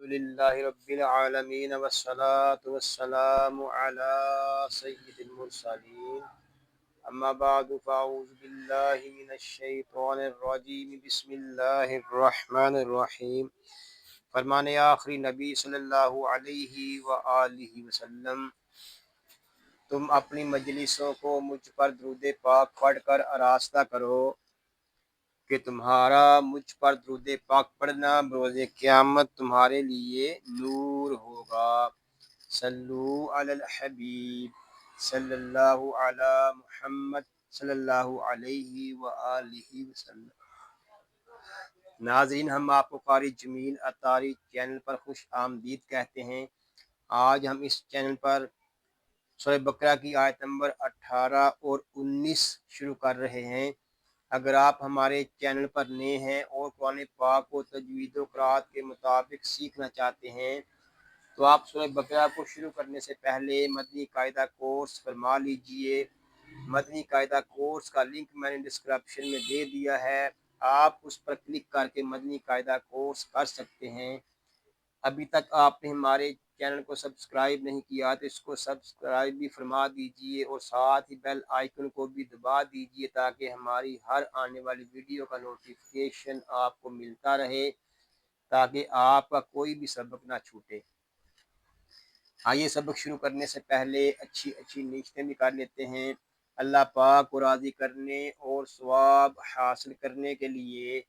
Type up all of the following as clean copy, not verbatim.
للہ رب العالمین والصلاة والسلام علی سید المرسلین اما بعد فاعوذ باللہ من الشیطان الرجیم بسم اللہ الرحمن الرحیم۔ فرمان آخری نبی صلی اللہ علیہ وآلہ وسلم، تم اپنی مجلسوں کو مجھ پر درود پاک پڑھ کر آراستہ کرو کہ تمہارا مجھ پر درود پاک پڑھنا بروز قیامت تمہارے لیے نور ہوگا۔ صلو علی الحبیب صلی اللہ علی محمد صلی اللہ علیہ وآلہ وسلم۔ ناظرین، ہم آپ کو قاری جمیل اطاری چینل پر خوش آمدید کہتے ہیں۔ آج ہم اس چینل پر سورہ بقرہ کی آیت نمبر 18 اور 19 شروع کر رہے ہیں۔ اگر آپ ہمارے چینل پر نئے ہیں اور قرآن پاک کو تجوید و قرات کے مطابق سیکھنا چاہتے ہیں تو آپ سورہ بقرہ کو شروع کرنے سے پہلے مدنی قاعدہ کورس فرما لیجئے۔ مدنی قاعدہ کورس کا لنک میں نے ڈسکرپشن میں دے دیا ہے، آپ اس پر کلک کر کے مدنی قاعدہ کورس کر سکتے ہیں۔ ابھی تک آپ نے ہمارے چینل کو سبسکرائب نہیں کیا تو اس کو سبسکرائب بھی فرما دیجئے اور ساتھ ہی بیل آئیکن کو بھی دبا دیجئے تاکہ ہماری ہر آنے والی ویڈیو کا نوٹیفیکیشن آپ کو ملتا رہے، تاکہ آپ کا کوئی بھی سبق نہ چھوٹے۔ آئیے سبق شروع کرنے سے پہلے اچھی نیتیں بھی کر لیتے ہیں۔ اللہ پاک کو راضی کرنے اور ثواب حاصل کرنے کے لیے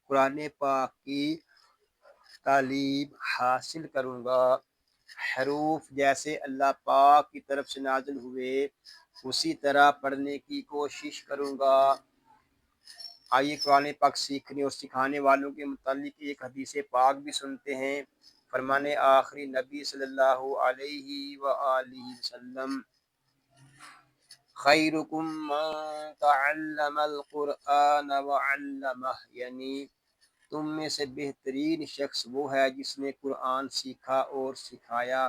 قرآن پاک کی تعلیم حاصل کروں گا۔ حروف جیسے اللہ پاک کی طرف سے نازل ہوئے اسی طرح پڑھنے کی کوشش کروں گا۔ آئیے قرآن پاک سیکھنے اور سکھانے والوں کے متعلق ایک حدیث پاک بھی سنتے ہیں۔ فرمان آخری نبی صلی اللہ علیہ وآلہ وسلم، خیرکم من تعلم القرآن وعلمہ، یعنی تم میں سے بہترین شخص وہ ہے جس نے قرآن سیکھا اور سکھایا۔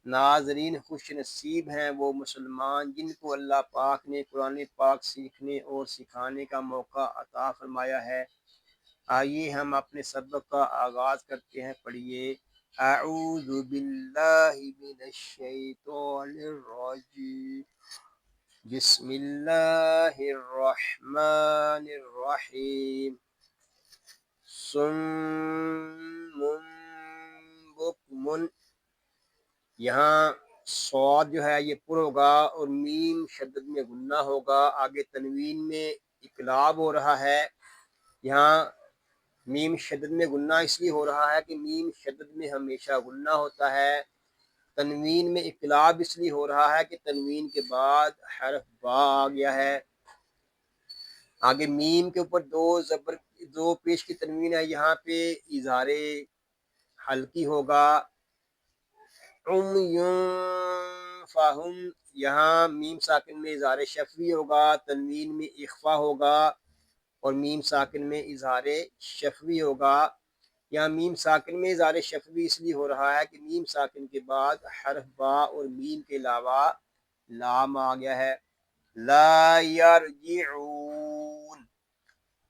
ناظرین، خوش نصیب ہیں وہ مسلمان جن کو اللہ پاک نے قرآن پاک سیکھنے اور سکھانے کا موقع عطا فرمایا ہے۔ آئیے ہم اپنے سبق کا آغاز کرتے ہیں۔ پڑھیے، اعوذ باللہ من الشیطان الرجیم، بسم اللہ الرحمن الرحیم، صم بکم، یہاں صاد جو ہے یہ پر ہوگا اور میم شدد میں غنہ ہوگا۔ آگے تنوین میں اقلاب ہو رہا ہے۔ یہاں میم شدد میں غنہ اس لیے ہو رہا ہے کہ میم شدد میں ہمیشہ غنہ ہوتا ہے۔ تنوین میں اقلاب اس لیے ہو رہا ہے کہ تنوین کے بعد حرف با آ گیا ہے۔ آگے میم کے اوپر دو پیش کی تنوین ہے، یہاں پہ اظہار حلقی ہوگا۔ فاہم، یہاں میم ساکن میں اظہار شفوی ہوگا، تنوین میں اخفا ہوگا اور میم ساکن میں اظہار شفوی ہوگا۔ یہاں میم ساکن میں اظہار شفوی اس لیے ہو رہا ہے کہ میم ساکن کے بعد حرف با اور میم کے علاوہ لام آ گیا ہے۔ لا یرجعون،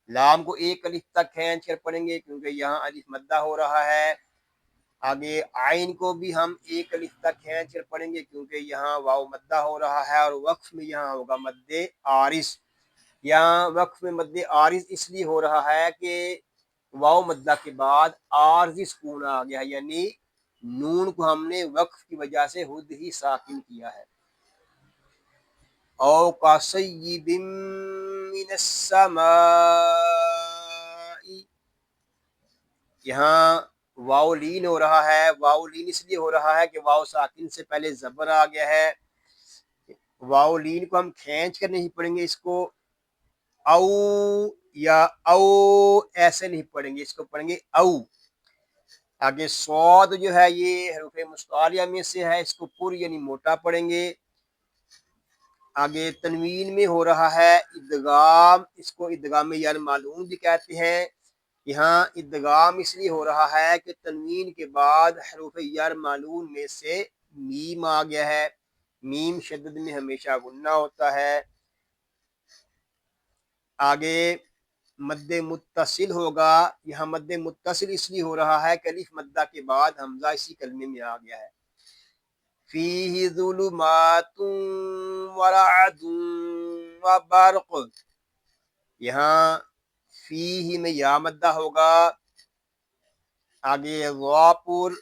لام کو ایک الف تک کھینچ کر پڑھیں گے کیونکہ یہاں الف مدہ ہو رہا ہے۔ آگے عین کو بھی ہم ایک الف تک کھینچ کر پڑھیں گے کیونکہ یہاں واو مدہ ہو رہا ہے، اور وقف میں یہاں ہوگا مد عارض۔ یہاں وقف میں مد عارض اس لیے ہو رہا ہے کہ واو مدہ کے بعد عارضی سکون آ گیا ہے، یعنی نون کو ہم نے وقف کی وجہ سے خود ہی ساکن کیا ہے۔ او کصیب من السماء، یہاں واو لین ہو رہا ہے۔ واو لین اس لیے ہو رہا ہے کہ واو ساکن سے پہلے زبر آ گیا ہے۔ واو لین کو ہم کھینچ کر نہیں پڑھیں گے، اس کو او یا او ایسے نہیں پڑھیں گے، اس کو پڑھیں گے او۔ آگے صاد جو ہے یہ حروف مستعلیہ میں سے ہے، اس کو پر یعنی موٹا پڑھیں گے۔ آگے تنوین میں ہو رہا ہے ادغام، اس کو ادغام یار معلوم بھی کہتے ہیں۔ یہاں ادغام اس لیے ہو رہا ہے کہ تنوین کے بعد حروف یار معلوم میں سے میم آ گیا ہے۔ میم شدد میں ہمیشہ غنہ ہوتا ہے۔ آگے مد متصل ہوگا. یہاں مد متصل اس لیے ہو رہا ہے کہ الف مدہ کے بعد حمزہ اسی کلمے میں آ گیا ہے. فیہ ظلمات ورعد وبرق. یہاں فیہ میں یا مدہ ہوگا. آگے وا پر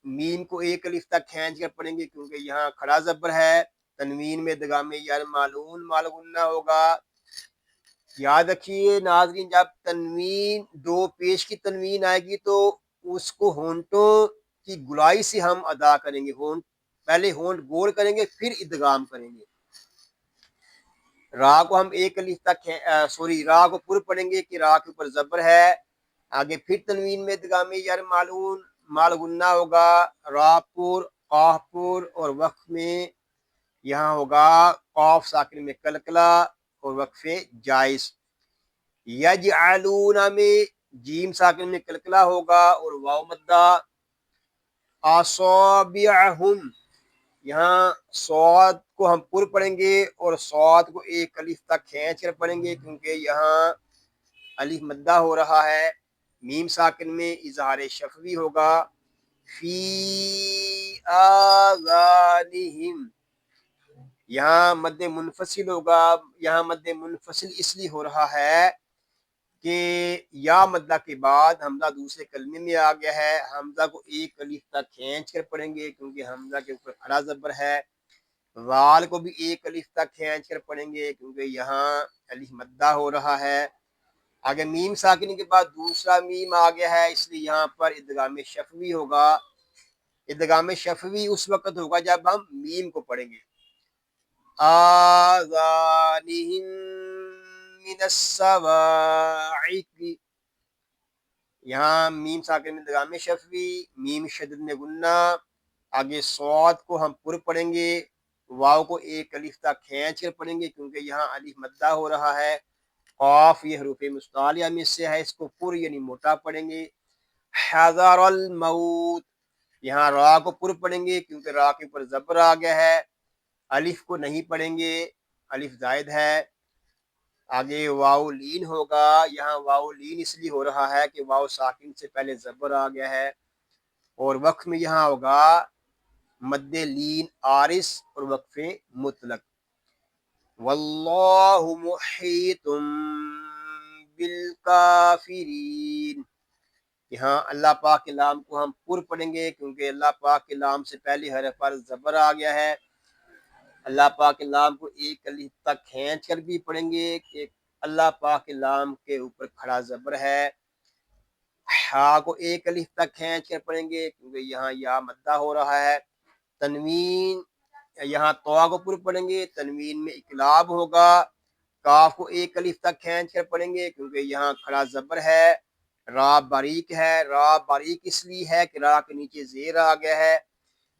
میم کو ایک الف تک کھینچ کر پڑھیں گے کیونکہ یہاں کھڑا زبر ہے. تنوین میں ادغام یار معلوم مالغنہ ہوگا. یاد رکھیے ناظرین جب تنوین دو پیش کی تنوین آئے گی تو اس کو ہونٹوں کی گلائی سے ہم ادا کریں گے. پہلے ہونٹ گول کریں گے پھر ادغام کریں گے. را کو ہم ایک الف تک را کو پر پڑھیں گے کہ را کے اوپر زبر ہے. آگے پھر تنوین میں ادغام یار معلوم مال غنہ ہوگا. را پر قاف پر اور وقف میں یہاں ہوگا قاف ساکن میں کلکلا اور وقف جائز. یجعلون میں جیم ساکن میں کلکلا ہوگا اور واو مدہ. اصابعہم یہاں صاد کو ہم پر پڑھیں گے اور صاد کو ایک الف تک کھینچ کر پڑھیں گے کیونکہ یہاں الف مدہ ہو رہا ہے. میم ساکن میں اظہار شفوی ہوگا. فی آذانہم یہاں مد منفصل ہوگا. یہاں مد منفصل اس لیے ہو رہا ہے کہ یا مدہ کے بعد حمزہ دوسرے کلمے میں آ گیا ہے. حمزہ کو ایک الف تک کھینچ کر پڑھیں گے کیونکہ حمزہ کے اوپر کھڑا زبر ہے. وال کو بھی ایک الف تک کھینچ کر پڑھیں گے کیونکہ یہاں الف مدہ ہو رہا ہے. آگے میم ساکن کے بعد دوسرا میم آ گیا ہے اس لیے یہاں پر ادغام شفوی ہوگا. ادغام شفوی اس وقت ہوگا جب ہم میم کو پڑھیں گے. آذانہم من الصواعق یہاں میم ساکن میں ادغام شفوی میم شدد میں غنہ. آگے صاد کو ہم پر پڑھیں گے. واو کو ایک الف تک کھینچ کر پڑھیں گے کیونکہ یہاں الف مدہ ہو رہا ہے. قاف یہ حروف مستعلیہ میں سے ہے اس کو پر یعنی موٹا پڑھیں گے. حذر الموت یہاں را کو پر پڑھیں گے کیونکہ را کے اوپر زبر آ گیا ہے. الف کو نہیں پڑھیں گے الف زائد ہے. آگے واو لین ہوگا. یہاں واو لین اس لیے ہو رہا ہے کہ واو ساکن سے پہلے زبر آ گیا ہے. اور وقف میں یہاں ہوگا مد لین آرس اور وقف مطلق. واللہ محیط بالکافرین یہاں اللہ پاک کے لام کو ہم پر پڑھیں گے کیونکہ اللہ پاک کے لام سے پہلی حرف پر زبر آ گیا ہے. اللہ پاک کے لام کو ایک الف تک کھینچ کر بھی پڑھیں گے کہ اللہ پاک کے لام کے اوپر کھڑا زبر ہے. ہا کو ایک الف تک کھینچ کر پڑھیں گے کیونکہ یہاں یا مدہ ہو رہا ہے. تنوین یہاں طوا کو پر پڑھیں گے. تنوین میں اقلاب ہوگا. کاف کو ایک الف تک کھینچ کر پڑھیں گے کیونکہ یہاں کھڑا زبر ہے. را باریک ہے. را باریک اس لیے ہے کہ را کے نیچے زیر آ گیا ہے.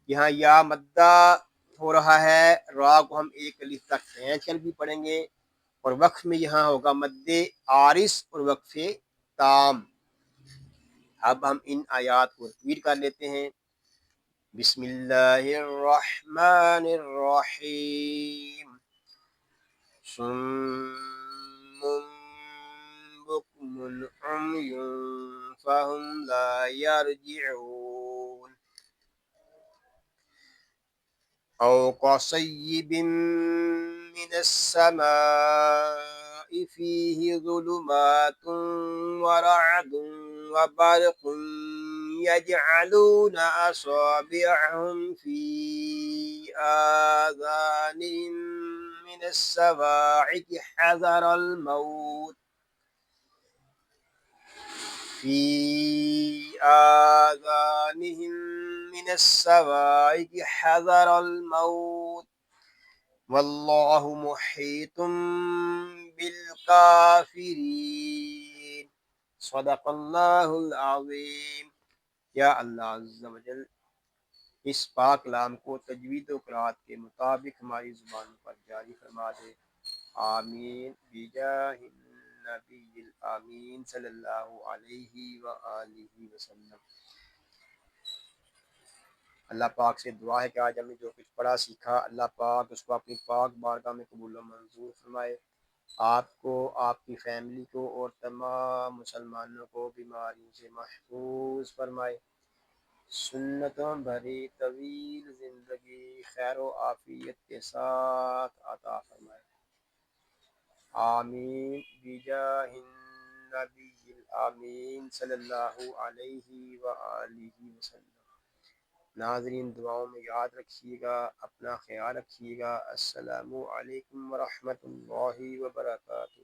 یہاں یا مدہ ہو رہا ہے. را کو ہم ایک الف تک کھینچ کر بھی پڑھیں گے اور وقف میں یہاں ہوگا مد آرس اور وقف تام. اب ہم ان آیات کو ریپیٹ کر لیتے ہیں. بسم اللہ الرحمن الرحیم. صم بکم عمی فهم لا يرجعون او كصيب من السماء فيه ظلمات ورعد وبرق يجعلون أصابعهم في آذانهم من الصواعق حذر الموت في آذانهم من الصواعق حذر الموت واللہ محیط بالکافرین. صدق اللہ العظیم. یا اللہ عز و جل اس پاک کلام کو تجوید و قرات کے مطابق ہماری زبان پر جاری فرما دے. آمین بجاہ النبی الامین صلی اللہ علیہ وآلہ وسلم. اللہ پاک سے دعا ہے کہ آج ہم نے جو کچھ پڑھا سیکھا اللہ پاک اس کو اپنی پاک بارگاہ میں قبول و منظور فرمائے. آپ کو، آپ کی فیملی کو اور تمام مسلمانوں کو بیماریوں سے محفوظ فرمائے، سنتوں بھری طویل زندگی خیر و عافیت کے ساتھ عطا فرمائے، آمین بجاہ النبی الامین صلی اللہ علیہ وآلہ وسلم۔ ناظرین دعاؤں میں یاد رکھیے گا، اپنا خیال رکھیے گا۔ السلام علیکم ورحمۃ اللہ وبرکاتہ۔